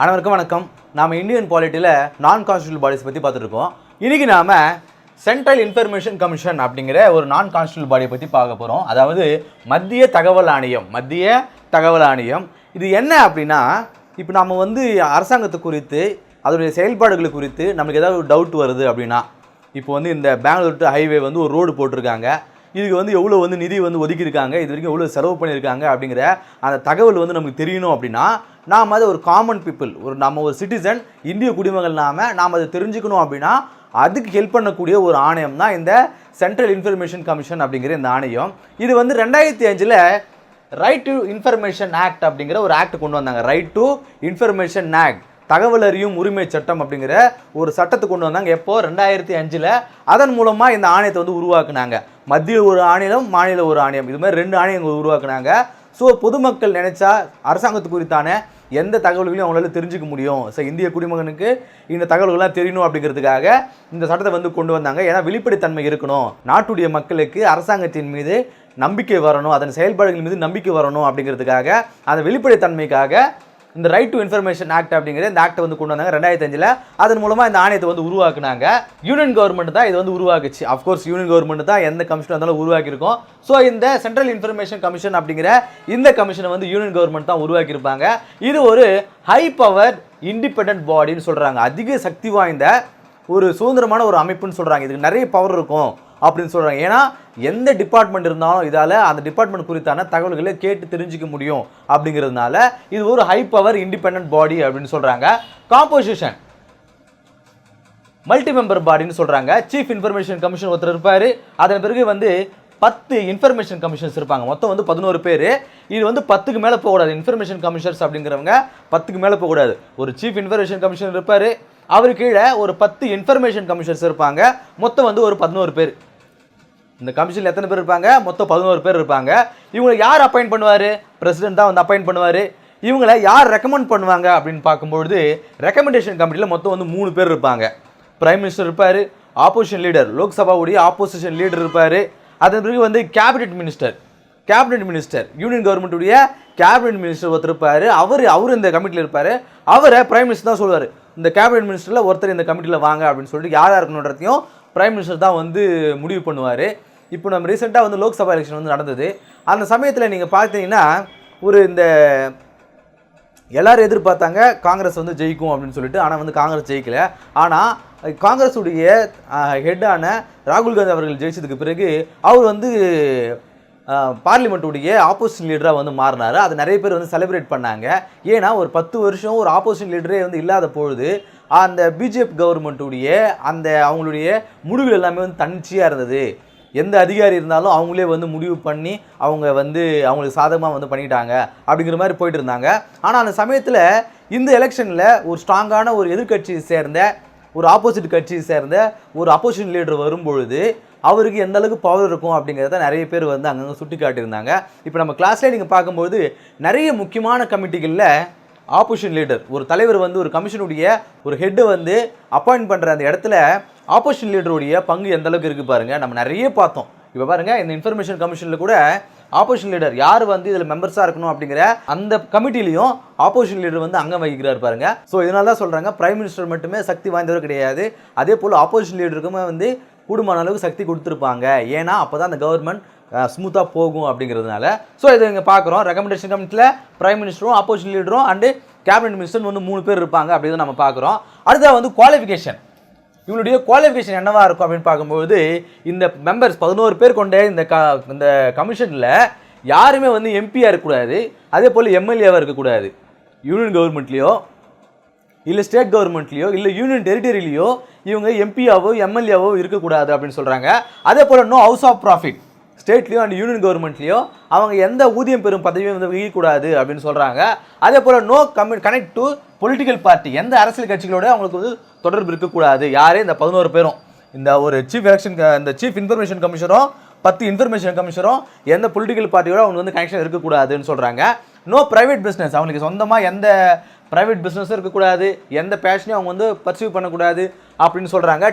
அனைவருக்கும் வணக்கம். நாம் இந்தியன் பாலிட்டியில் நான் கான்ஸ்டிடியூஷனல் பாடிஸ் பற்றி பார்த்துட்டு இருக்கோம். இன்றைக்கி நாம் சென்ட்ரல் இன்ஃபர்மேஷன் கமிஷன் அப்படிங்கிற ஒரு நான் கான்ஸ்டிடியூஷனல் பாடியை பற்றி பார்க்க போகிறோம். அதாவது மத்திய தகவல் ஆணையம். இது என்ன அப்படின்னா, இப்போ நம்ம அரசாங்கத்தை குறித்து அதோடைய செயல்பாடுகள் குறித்து நமக்கு ஏதாவது ஒரு டவுட் வருது அப்படின்னா, இப்போ இந்த பெங்களூர் டு ஹைவே ஒரு ரோடு போட்டிருக்காங்க. இதுக்கு எவ்வளோ நிதி ஒதுக்கியிருக்காங்க, இது வரைக்கும் எவ்வளோ செலவு பண்ணியிருக்காங்க அப்படிங்கிற அந்த தகவல் நமக்கு தெரியணும் அப்படின்னா, நாம் அதை ஒரு காமன் பீப்புள், நம்ம ஒரு சிட்டிசன், இந்திய குடிமகள் நாம் அதை தெரிஞ்சுக்கணும் அப்படின்னா அதுக்கு ஹெல்ப் பண்ணக்கூடிய ஒரு ஆணையம் தான் இந்த சென்ட்ரல் இன்ஃபர்மேஷன் கமிஷன் அப்படிங்கிற இந்த ஆணையம். இது 2005 ரைட் டு இன்ஃபர்மேஷன் ஆக்ட் அப்படிங்கிற ஒரு ஆக்ட் கொண்டு வந்தாங்க. ரைட் டு இன்ஃபர்மேஷன் ஆக்ட், தகவல் அறியும் உரிமை சட்டம் அப்படிங்கிற ஒரு சட்டத்தை கொண்டு வந்தாங்க. எப்போ? 2005. அதன் மூலமாக இந்த ஆணையத்தை உருவாக்குனாங்க. மத்திய ஒரு ஆணையம், மாநில ஒரு ஆணையம், இது மாதிரி 2 ஆணையங்கள் உருவாக்குனாங்க. ஸோ பொதுமக்கள் நினைச்சா அரசாங்கத்து குறித்தான எந்த தகவல்களையும் அவங்களால தெரிஞ்சுக்க முடியும். ஸோ இந்திய குடிமகனுக்கு இந்த தகவல்கள்லாம் தெரியணும் அப்படிங்கிறதுக்காக இந்த சட்டத்தை கொண்டு வந்தாங்க. ஏன்னா வெளிப்படைத்தன்மை இருக்கணும், நாட்டுடைய மக்களுக்கு அரசாங்கத்தின் மீது நம்பிக்கை வரணும், அதன் செயல்பாடுகள் மீது நம்பிக்கை வரணும் அப்படிங்கிறதுக்காக, அந்த வெளிப்படைத்தன்மைக்காக இந்த ரைட் டு இன்ஃபர்மேஷன் ஆக்ட் அப்படிங்கிற இந்த ஆக்டை கொண்டு வந்தாங்க 2005. அதன் மூலமாக இந்த ஆணையத்தை உருவாக்குனாங்க. யூனியன் கவர்மெண்ட் தான் இது உருவாக்குச்சு. அஃப்கோர்ஸ் யூனியன் கவர்மெண்ட் தான் எந்த கமிஷன் இருந்தாலும் உருவாக்கியிருக்கோம். ஸோ இந்த சென்ட்ரல் இன்ஃபர்மேஷன் கமிஷன் அப்படிங்கிற இந்த கமிஷனை யூனியன் கவர்மெண்ட் தான் உருவாக்கியிருப்பாங்க. இது ஒரு ஹை பவர் இண்டிபெண்டன்ட் பாடின்னு சொல்கிறாங்க. அதிக சக்தி வாய்ந்த ஒரு சுதந்திரமான ஒரு அமைப்புன்னு சொல்கிறாங்க. இதுக்கு நிறைய பவர் இருக்கும் அப்படின்னு சொல்கிறாங்க. ஏன்னா எந்த டிபார்ட்மெண்ட் இருந்தாலும் இதால் அந்த டிபார்ட்மெண்ட் குறித்தான தகவல்களை கேட்டு தெரிஞ்சிக்க முடியும் அப்படிங்கிறதுனால இது ஒரு ஹை பவர் இண்டிபெண்டன்ட் பாடி அப்படின்னு சொல்கிறாங்க. காம்போசிஷன் மல்டி மெம்பர் பாடின்னு சொல்கிறாங்க. சீஃப் இன்ஃபர்மேஷன் கமிஷன் ஒருத்தர் இருப்பார். அதன் பிறகு 10 இன்ஃபர்மேஷன் கமிஷன்ஸ் இருப்பாங்க. மொத்தம் 11 பேர். இது 10க்கு மேலே போகக்கூடாது. இன்ஃபர்மேஷன் கமிஷனர்ஸ் அப்படிங்கிறவங்க 10க்கு மேலே போகக்கூடாது. ஒரு சீஃப் இன்ஃபர்மேஷன் கமிஷனர் இருப்பார். அவர் கீழே ஒரு 10 இன்ஃபர்மேஷன் கமிஷனர்ஸ் இருப்பாங்க. மொத்தம் ஒரு 11 பேர். இந்த கமிஷனில் எத்தனை பேர் இருப்பாங்க? மொத்தம் 11 பேர் இருப்பாங்க. இவங்களை யார் அப்பாயிண்ட் பண்ணுவார்? பிரசிடென்ட் தான் அப்பாயிண்ட் பண்ணுவார். இவங்களை யார் ரெக்கமெண்ட் பண்ணுவாங்க அப்படின்னு பார்க்கும்பொழுது ரெக்கமெண்டேஷன் கமிட்டியில் மொத்தம் 3 பேர் இருப்பாங்க. பிரைம் மினிஸ்டர் இருப்பார், ஆப்போசிஷன் லீடர், லோக்சபாவுடைய ஆப்போசிஷன் லீடர் இருப்பார். அதன் பிறகு கேபினெட் மினிஸ்டர், யூனியன் கவர்மெண்ட்டுடைய கேபினெட் மினிஸ்டர் ஒருத்தர் இருப்பார். அவர் இந்த கமிட்டியில் இருப்பார். அவரை பிரைம் மினிஸ்டர் தான் சொல்லுவார், இந்த கேபினெட் மினிஸ்டரில் ஒருத்தர் இந்த கமிட்டியில் வாங்க அப்படின்னு சொல்லிட்டு யாராக இருக்கணுன்றதையும் பிரைம் மினிஸ்டர் தான் முடிவு பண்ணுவார். இப்போ நம்ம ரீசெண்டாக லோக்சபா எலெக்ஷன் நடந்தது. அந்த சமயத்தில் நீங்கள் பார்த்தீங்கன்னா இந்த எல்லாரும் எதிர்பார்த்தாங்க காங்கிரஸ் ஜெயிக்கும் அப்படின்னு சொல்லிட்டு. ஆனால் காங்கிரஸ் ஜெயிக்கலை. ஆனால் காங்கிரஸுடைய ஹெட்டான ராகுல் காந்தி அவர்கள் ஜெயிச்சதுக்கு பிறகு அவர் பார்லிமெண்ட்டுடைய ஆப்போசிஷன் லீடராக மாறினார். அது நிறைய பேர் செலிப்ரேட் பண்ணாங்க. ஏன்னா ஒரு 10 வருஷம் ஒரு ஆப்போசிஷன் லீடரே இல்லாத பொழுது அந்த பிஜேபி கவர்மெண்ட்டுடைய அவங்களுடைய முடிவுகள் எல்லாமே தன்னிச்சையாக இருந்தது. எந்த அதிகாரி இருந்தாலும் அவங்களே முடிவு பண்ணி அவங்க அவங்களுக்கு சாதகமாக பண்ணிட்டாங்க அப்படிங்கிற மாதிரி போயிட்டு இருந்தாங்க. ஆனால் அந்த சமயத்தில் இந்த எலெக்ஷனில் ஒரு ஸ்ட்ராங்கான ஒரு எதிர்கட்சியை சேர்ந்த ஒரு ஆப்போசிட் கட்சியை சேர்ந்த ஒரு அப்போசிஷன் லீடர் வரும்பொழுது அவருக்கு எந்த அளவுக்கு பவர் இருக்கும் அப்படிங்கிறத நிறைய பேர் அங்கங்கே சுட்டி காட்டியிருந்தாங்க. இப்போ நம்ம கிளாஸ்லேயே நீங்கள் பார்க்கும்போது நிறைய முக்கியமான கமிட்டிகளில் ஆப்போசிஷன் லீடர், ஒரு தலைவர் ஒரு கமிஷனுடைய ஒரு ஹெட்டை அப்பாயிண்ட் பண்ணுற அந்த இடத்துல ஆப்போசிஷன் லீடருடைய பங்கு எந்த அளவுக்கு இருக்குது பாருங்கள். நம்ம நிறைய பார்த்தோம். இப்போ பாருங்கள், இந்த இன்ஃபர்மேஷன் கமிஷனில் கூட ஆப்போசிஷன் லீடர் யார் இதில் மெம்பர்ஸாக இருக்கணும் அப்படிங்கிற அந்த கமிட்டிலையும் ஆப்போசிஷன் லீடர் அங்கம் வகிக்கிறார் பாருங்க. ஸோ இதனால தான் சொல்கிறாங்க, பிரைம் மினிஸ்டர் மட்டுமே சக்தி வாய்ந்தவர் கிடையாது, அதே போல் ஆப்போசிஷன் லீடருக்குமே கூடுமான அளவுக்கு சக்தி கொடுத்துருப்பாங்க. ஏன்னா அப்போ தான் அந்த கவர்மெண்ட் ஸ்மூத்தாக போகும் அப்படிங்கிறதுனால. ஸோ இதை இங்கே பார்க்குறோம். ரெக்கமெண்டேஷன் கமிட்டியில் பிரைம் மினிஸ்டரும் ஆப்போசிஷன் லீடரும் அண்டு கேபினட் மினிஸ்டர் 3 பேர் இருப்பாங்க அப்படின்னு நம்ம பார்க்குறோம். அடுத்தது குவாலிஃபிகேஷன். இவங்களுடைய குவாலிஃபிகேஷன் என்னவா இருக்கும் அப்படின்னு பார்க்கும்போது, இந்த மெம்பர்ஸ் 11 பேர் கொண்ட இந்த கமிஷனில் யாருமே எம்பியாக இருக்கக்கூடாது, அதே போல் எம்எல்ஏவாக இருக்கக்கூடாது. யூனியன் கவர்மெண்ட்லேயோ இல்லை ஸ்டேட் கவர்மெண்ட்லேயோ இல்லை யூனியன் டெரிட்டரியிலையோ இவங்க எம்பியாவோ எம்எல்ஏவோ இருக்கக்கூடாது அப்படின்னு சொல்கிறாங்க. அதே போல் நோ ஹவுஸ் ஆஃப் ப்ராஃபிட், ஸ்டேட்லேயோ அண்ட் யூனியன் கவர்மெண்ட்லேயோ அவங்க எந்த ஊதியம் பெறும் பதவியும் வகிக்கக்கூடாது அப்படின்னு சொல்கிறாங்க. அதே போல் no connect to political party, எந்த அரசியல் கட்சிகளோட அவங்களுக்கு தொடர்பு இருக்கக்கூடாது. யாரே இந்த 11 பேரும், இந்த ஒரு சீஃப் இன்ஃபர்மேஷன் கமிஷனரும் 10 இன்ஃபர்மேஷன் கமிஷனரும் எந்த பொலிட்டிக்கல் பார்ட்டியோட அவங்க கனெக்ஷன் இருக்கக்கூடாதுன்னு சொல்கிறாங்க. நோ ப்ரைவேட் பிஸ்னஸ், அவங்களுக்கு சொந்தமாக எந்த ப்ரைவேட் பிஸ்னஸும் இருக்கக்கூடாது, எந்த பேஷனையும் அவங்க பர்சீவ் பண்ணக்கூடாது அப்படின்னு சொல்கிறாங்க.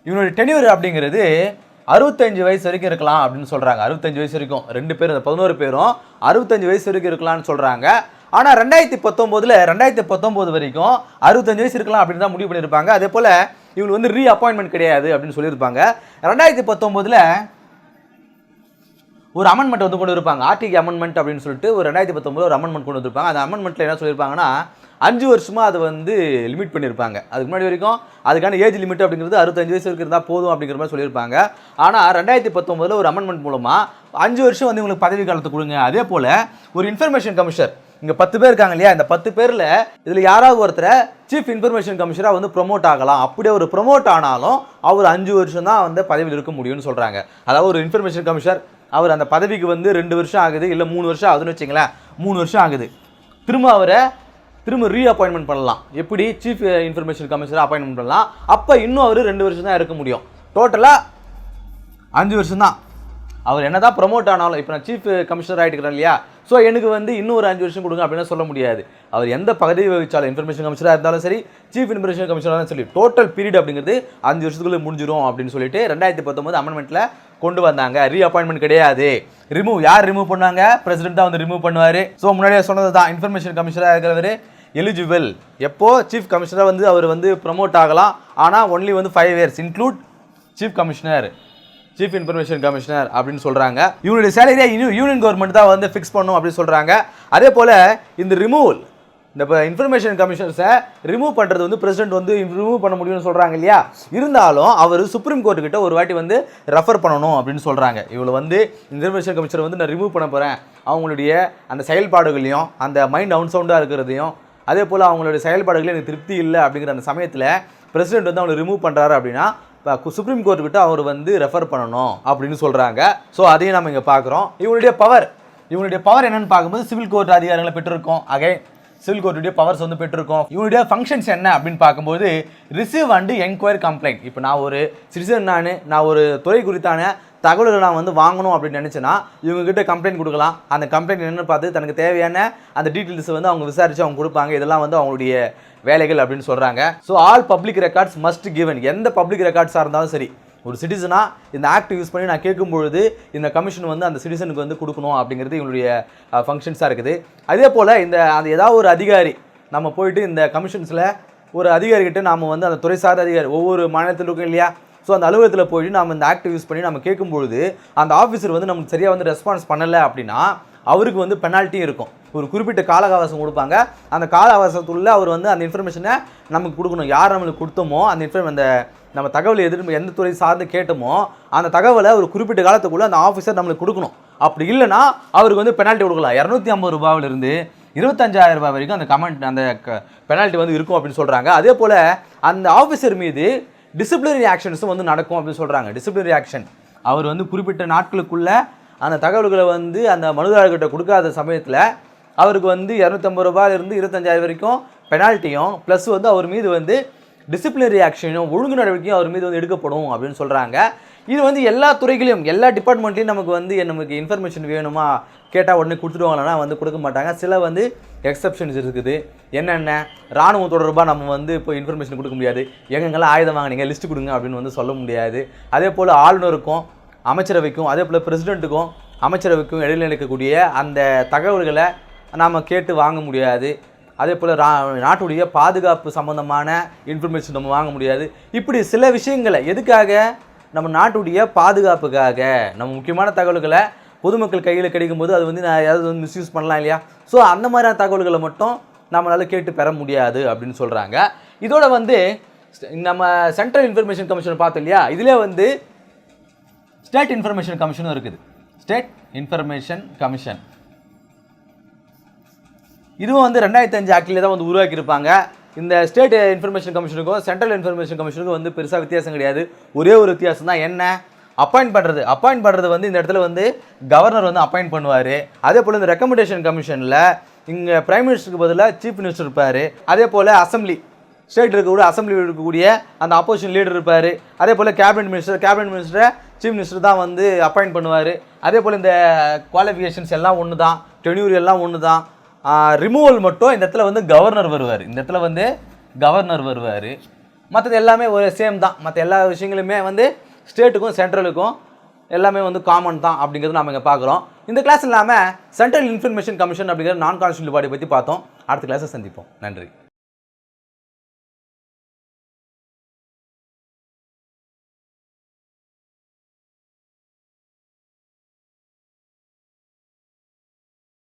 இவனுடைய டென்யூர் அப்படிங்கிறது 65 வயசு வரைக்கும் இருக்கலாம் அப்படின்னு சொல்கிறாங்க. 65 வயசு வரைக்கும் 2 பேர், இந்த 11 பேரும் 65 வயசு வரைக்கும் இருக்கலாம்னு சொல்கிறாங்க. ஆனால் 2019 வரைக்கும் 65 வயசு இருக்கலாம் அப்படின்னு தான் முடிவு பண்ணியிருப்பாங்க. அதே போல் இவங்களுக்கு வந்து ரீஅப்பாயின்மெண்ட் கிடையாது அப்படின்னு சொல்லியிருப்பாங்க. 2019 ஒரு அமெண்ட்மெண்ட் வந்து கொண்டு இருப்பாங்க, ஆர்டிகல் அமெண்ட்மெண்ட் அப்படின்னு சொல்லிட்டு ஒரு 2019 ஒரு அமெண்ட்மெண்ட் கொண்டு வந்திருப்பாங்க. அந்த அமெண்ட்மெண்ட்டில் என்ன சொல்லியிருப்பாங்கன்னா 5 வருஷமாக அதை வந்து லிமிட் பண்ணியிருப்பாங்க. அதுக்கு முன்னாடி வரைக்கும் அதுக்கான ஏஜ் லிமிட் அப்படிங்கிறது 65 வயசு வரைக்கும் இருந்தால் போதும் அப்படிங்கிற மாதிரி சொல்லியிருப்பாங்க. ஆனால் 2019 ஒரு அமெண்ட்மெண்ட் மூலமாக 5 வருஷம் வந்து இவங்களுக்கு பதவி காலத்தை கொடுங்க. அதே போல் ஒரு இன்ஃபர்மேஷன் கமிஷனர், இங்கே 10 பேர் இருக்காங்க இல்லையா, இந்த 10 பேரில் இதில் யாராவது ஒருத்தரை சீஃப் இன்ஃபர்மேஷன் கமிஷனராக வந்து ப்ரொமோட் ஆகலாம். அப்படியே ஒரு ப்ரொமோட் ஆனாலும் அவர் 5 வருஷம் தான் வந்து பதவியில் இருக்க முடியும்னு சொல்கிறாங்க. அதாவது ஒரு இன்ஃபர்மேஷன் கமிஷனர் அவர் அந்த பதவிக்கு வந்து 2 வருஷம் ஆகுது, இல்லை 3 வருஷம் ஆகுதுன்னு வச்சுங்களேன், 3 வருஷம் ஆகுது, அவரை ரீஅப்பாயின்மெண்ட் பண்ணலாம். எப்படி சீஃப் இன்ஃபர்மேஷன் கமிஷனர் அப்பாயின்மெண்ட் பண்ணலாம். அப்போ இன்னும் அவர் 2 வருஷம் தான் இருக்க முடியும். டோட்டலாக 5 வருஷம் தான். அவர் என்ன தான் ப்ரொமோட் ஆனாலும், இப்போ நான் சீஃப் கமிஷனர் ஆகிட்டுக்கிறேன் இல்லையா, ஸோ எனக்கு வந்து இன்னும் ஒரு 5 வருஷம் கொடுங்க அப்படின்னு சொல்ல முடியாது. அவர் எந்த பதவி வகிச்சாலும், இன்ஃபர்மேஷன் கமிஷனராக இருந்தாலும் சரி, சீஃப் இன்ஃபர்மேஷன் கமிஷனராக சொல்லி டோட்டல் பீரியட் அப்படிங்கிறது 5 வருஷத்துக்குள்ளே முடிஞ்சிடும் அப்படின்னு சொல்லிட்டு 2019 அமெண்ட்மெண்ட்டில் கொண்டு வந்தாங்க. ரீஅப்பாயின்மெண்ட் கிடையாது. யார் ரிமூவ் பண்ணாங்க? பிரசிடென்ட் தான் வந்து ரிமூவ் பண்ணுவார். ஸோ முன்னாடியே சொன்னது தான், இன்ஃபர்மேஷன் கமிஷனராக இருக்கிறவர் எலிஜிபிள். எப்போ சீஃப் கமிஷனராக வந்து அவர் வந்து ப்ரமோட் ஆகலாம். ஆனால் ஒன்லி வந்து 5 years include chief commissioner, chief information commissioner அப்படின்னு சொல்கிறாங்க. இவனுடைய சேலரியை யூனியன் கவர்மெண்ட் தான் வந்து ஃபிக்ஸ் பண்ணும் அப்படின்னு சொல்கிறாங்க. அதே போல் இந்த ரிமூவல், இந்த இன்ஃபர்மேஷன் கமிஷனர்ஸை ரிமூவ் பண்ணுறது வந்து பிரசிடென்ட் வந்து ரிமூவ் பண்ண முடியும்னு சொல்கிறாங்க இல்லையா, இருந்தாலும் அவர் சுப்ரீம் கோர்ட்டுக்கிட்ட ஒரு வாட்டி வந்து ரெஃபர் பண்ணணும் அப்படின்னு சொல்கிறாங்க. இவளை வந்து இன்ஃபர்மேஷன் கமிஷனர் வந்து நான் ரிமூவ் பண்ண போகிறேன், அவங்களுடைய அந்த செயல்பாடுகளையும் அந்த மைண்ட் அவுன்சவுண்டாக இருக்கிறதையும் அதே போல் அவங்களுடைய செயல்பாடுகளையும் எனக்கு திருப்தி இல்லை அப்படிங்கிற அந்த சமயத்தில் பிரசிடென்ட் வந்து அவங்களை ரிமூவ் பண்ணுறாரு அப்படின்னா சுப்ரீம் கோர்ட்டுக்கிட்ட அவர் வந்து ரெஃபர் பண்ணணும் அப்படின்னு சொல்கிறாங்க. ஸோ அதையும் நம்ம இங்கே பார்க்குறோம். இவங்களுடைய பவர் என்னன்னு பார்க்கும்போது சிவில் கோர்ட் அதிகாரங்களை பெற்றிருக்கோம். சிவில் கோர்ட்டுடைய பவர்ஸ் வந்து பெற்றிருக்கோம். இவனுடைய ஃபங்க்ஷன்ஸ் என்ன அப்படின்னு பார்க்கும்போது ரிசீவ் அண்ட் என்கொயரி கம்ப்ளைண்ட். இப்போ நான் ஒரு சிட்டிசன், நான் ஒரு துறை குறித்தான தகவல்களை நான் வந்து வாங்கணும் அப்படின்னு நினச்சேன்னா இவங்ககிட்ட கம்ப்ளைண்ட் கொடுக்கலாம். அந்த கம்ப்ளைண்ட் என்னென்னு பார்த்து தனக்கு தேவையான அந்த டீட்டெயில்ஸ் வந்து அவங்க விசாரித்து அவங்க கொடுப்பாங்க. இதெல்லாம் வந்து அவங்களுடைய வேலைகள் அப்படின்னு சொல்கிறாங்க. So all public records must given. எந்த பப்ளிக் ரெக்கார்ட்ஸாக இருந்தாலும் சரி, ஒரு சிட்டிசனாக இந்த ஆக்ட் யூஸ் பண்ணி நான் கேட்கும்பொழுது இந்த கமிஷன் வந்து அந்த சிட்டிசனுக்கு வந்து கொடுக்கணும் அப்படிங்கிறது இவங்களுடைய ஃபங்க்ஷன்ஸாக இருக்குது. அதே போல் அந்த ஏதாவது ஒரு அதிகாரி நம்ம போயிட்டு இந்த கமிஷன்ஸில் ஒரு அதிகாரிகிட்ட நாம் வந்து அந்த துறை சார்ந்த அதிகாரி ஒவ்வொரு மாநிலத்தில் இருக்கும் இல்லையா, ஸோ அந்த அலுவலகத்தில் போயிட்டு நம்ம இந்த ஆக்ட் யூஸ் பண்ணி நம்ம கேட்கும்பொழுது அந்த ஆஃபீஸர் வந்து நமக்கு சரியாக வந்து ரெஸ்பான்ஸ் பண்ணலை அப்படின்னா அவருக்கு வந்து பெனால்ட்டியும் இருக்கும். ஒரு குறிப்பிட்ட கால அவகாசம் கொடுப்பாங்க. அந்த கால அவகாசத்துக்குள்ளே அவர் வந்து அந்த இன்ஃபர்மேஷனை நமக்கு கொடுக்கணும். யார் நம்மளுக்கு கொடுத்தோமோ அந்த நம்ம தகவலை எந்த துறை சார்ந்து கேட்டோமோ அந்த தகவலை ஒரு குறிப்பிட்ட காலத்துக்குள்ளே அந்த ஆஃபீஸர் நம்மளுக்கு கொடுக்கணும். அப்படி இல்லைனா அவருக்கு வந்து பெனால்ட்டி கொடுக்கலாம். 250 ரூபாயிலிருந்து 25,000 ரூபாய் வரைக்கும் அந்த பெனால்ட்டி வந்து இருக்கும் அப்படின்னு சொல்கிறாங்க. அதே போல் அந்த ஆஃபீஸர் மீது டிசிப்ளினரி ஆக்ஷன்ஸும் வந்து நடக்கும் அப்படின்னு சொல்கிறாங்க. டிசிப்ளினரி ஆக்ஷன், அவர் வந்து குறிப்பிட்ட நாட்களுக்குள்ளே அந்த தகவல்களை வந்து அந்த மனுதாரர்கிட்ட கொடுக்காத சமயத்தில் அவருக்கு வந்து 250 ரூபாயிலிருந்து 25,000 வரைக்கும் பெனால்ட்டியும் ப்ளஸ் வந்து அவர் மீது வந்து டிசிப்ளினரி ஆக்ஷனும் ஒழுங்கு நடவடிக்கையும் அவர் மீது வந்து எடுக்கப்படும் அப்படின்னு சொல்கிறாங்க. இது வந்து எல்லா துறைகளையும் எல்லா டிபார்ட்மெண்ட்லையும் நமக்கு இன்ஃபர்மேஷன் வேணுமா கேட்டால் உடனே கொடுத்துடுவாங்கன்னா வந்து கொடுக்க மாட்டாங்க. சில வந்து எக்ஸப்ஷன்ஸ் இருக்குது. என்னென்ன ராணுவம் தொடர்பாக நம்ம வந்து இப்போ இன்ஃபர்மேஷன் கொடுக்க முடியாது. எங்கெங்கெல்லாம் ஆயுதம் வாங்கினீங்க லிஸ்ட்டு கொடுங்க அப்படின்னு வந்து சொல்ல முடியாது. அதே போல் ஆளுநருக்கும் அமைச்சரவைக்கும் அதே போல் பிரசிடெண்ட்டுக்கும் அமைச்சரவைக்கும் இடையில் இருக்கக்கூடிய அந்த தகவல்களை நாம் கேட்டு வாங்க முடியாது. அதே போல் நாட்டுடைய பாதுகாப்பு சம்மந்தமான இன்ஃபர்மேஷன் நம்ம வாங்க முடியாது. இப்படி சில விஷயங்களை எதுக்காக, நம்ம நாட்டுடைய பாதுகாப்புக்காக நம்ம முக்கியமான தகவல்களை பொதுமக்கள் கையில் கிடைக்கும்போது அது வந்து நான் ஏதாவது வந்து மிஸ்யூஸ் பண்ணலாம் இல்லையா, ஸோ அந்த மாதிரியான தகவல்களை மட்டும் நம்மளால் கேட்டு பெற முடியாது அப்படின்னு சொல்கிறாங்க. இதோட வந்து நம்ம சென்ட்ரல் இன்ஃபர்மேஷன் கமிஷன் பார்த்தோம் இல்லையா, இதிலே வந்து ஸ்டேட் இன்ஃபர்மேஷன் கமிஷனும் இருக்குது. ஸ்டேட் இன்ஃபர்மேஷன் கமிஷன் இதுவும் வந்து 2005 ஆக்டிலே தான் வந்து உருவாக்கியிருப்பாங்க. இந்த ஸ்டேட் இன்ஃபர்மேஷன் கமிஷனுக்கும் சென்ட்ரல் இன்ஃபர்மேஷன் கமிஷனுக்கும் வந்து பெருசாக வித்தியாசம் கிடையாது. ஒரே ஒரு வித்தியாசம் தான், என்ன, அப்பாயிண்ட் பண்ணுறது வந்து இந்த இடத்துல வந்து கவர்னர் வந்து அப்பாயிண்ட் பண்ணுவார். அதே போல் இந்த ரெக்கமெண்டேஷன் கமிஷனில் இங்கே பிரைம் மினிஸ்டருக்கு பதிலாக சீஃப் மினிஸ்டர் இருப்பார். அதே போல் அசம்பிளி ஸ்டேட் இருக்கக்கூடிய அசம்பிளி இருக்கக்கூடிய அந்த ஆப்போசிஷன் லீடர் இருப்பார். அதே போல் கேபினட் மினிஸ்டரை சீஃப் மினிஸ்டர் தான் வந்து அப்பாயிண்ட் பண்ணுவார். அதே போல் இந்த குவாலிஃபிகேஷன்ஸ் எல்லாம் ஒன்று தான், டென்யூர் எல்லாம் ஒன்று தான். ரிமூவல் மட்டும் இந்த இடத்துல வந்து கவர்னர் வருவார். மற்றது எல்லாமே ஒரு சேம் தான். மற்ற எல்லா விஷயங்களுமே வந்து ஸ்டேட்டுக்கும் சென்ட்ரலுக்கும் எல்லாமே வந்து காமன் தான் அப்படிங்கிறது நம்ம இங்கே பார்க்குறோம். இந்த கிளாஸ் இல்லாமல் சென்ட்ரல் இன்ஃபர்மேஷன் கமிஷன் அப்படிங்கிற நான் கான்ஸ்டிடியூட்டிவ் பாடி பற்றி பார்த்தோம். அடுத்த கிளாஸை சந்திப்போம். நன்றி.